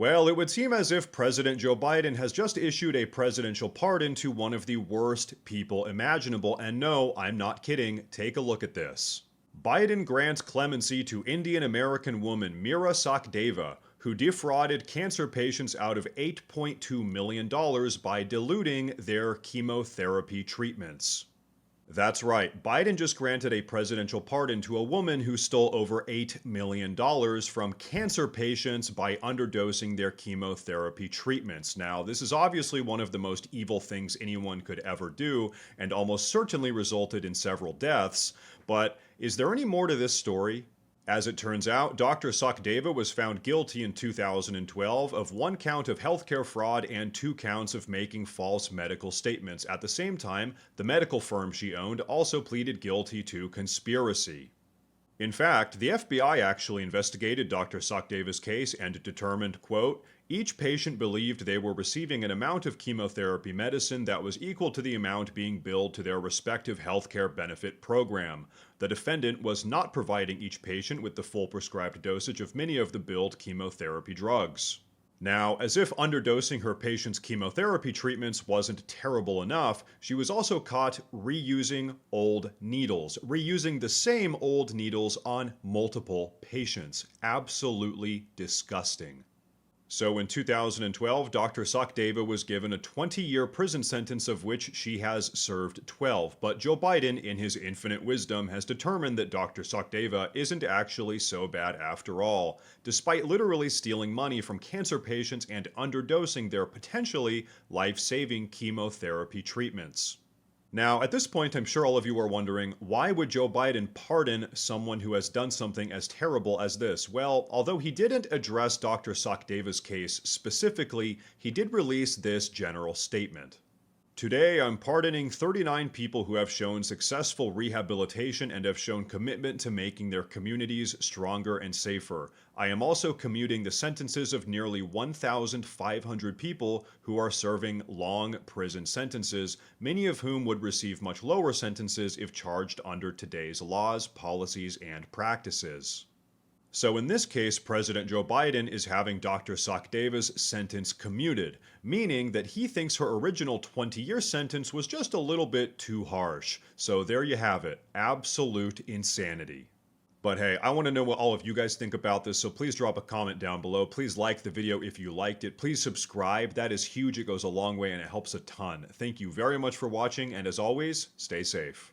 Well, it would seem as if President Joe Biden has just issued a presidential pardon to one of the worst people imaginable. And no, I'm not kidding. Take a look at this. Biden grants clemency to Indian American woman Mira Sakdeva, who defrauded cancer patients out of $8.2 million by diluting their chemotherapy treatments. That's right, Biden just granted a presidential pardon to a woman who stole over $8 million from cancer patients by underdosing their chemotherapy treatments. Now, this is obviously one of the most evil things anyone could ever do, and almost certainly resulted in several deaths. But is there any more to this story? As it turns out, Dr. Sakdeva was found guilty in 2012 of one count of healthcare fraud and two counts of making false medical statements. At the same time, the medical firm she owned also pleaded guilty to conspiracy. In fact, the FBI actually investigated Dr. Sakdeva's case and determined, quote, each patient believed they were receiving an amount of chemotherapy medicine that was equal to the amount being billed to their respective healthcare benefit program. The defendant was not providing each patient with the full prescribed dosage of many of the billed chemotherapy drugs. Now, as if underdosing her patients' chemotherapy treatments wasn't terrible enough, she was also caught reusing old needles, reusing the same old needles on multiple patients. Absolutely disgusting. So in 2012, Dr. Sakdeva was given a 20-year prison sentence of which she has served 12. But Joe Biden, in his infinite wisdom, has determined that Dr. Sakdeva isn't actually so bad after all, despite literally stealing money from cancer patients and underdosing their potentially life-saving chemotherapy treatments. Now, at this point, I'm sure all of you are wondering, why would Joe Biden pardon someone who has done something as terrible as this? Well, although he didn't address Dr. Sakdeva's case specifically, he did release this general statement. Today, I'm pardoning 39 people who have shown successful rehabilitation and have shown commitment to making their communities stronger and safer. I am also commuting the sentences of nearly 1,500 people who are serving long prison sentences, many of whom would receive much lower sentences if charged under today's laws, policies, and practices. So in this case, President Joe Biden is having Dr. Sakdeva's sentence commuted, meaning that he thinks her original 20-year sentence was just a little bit too harsh. So there you have it, absolute insanity. But hey, I want to know what all of you guys think about this, so please drop a comment down below. Please like the video if you liked it. Please subscribe, that is huge, it goes a long way and it helps a ton. Thank you very much for watching, and as always, stay safe.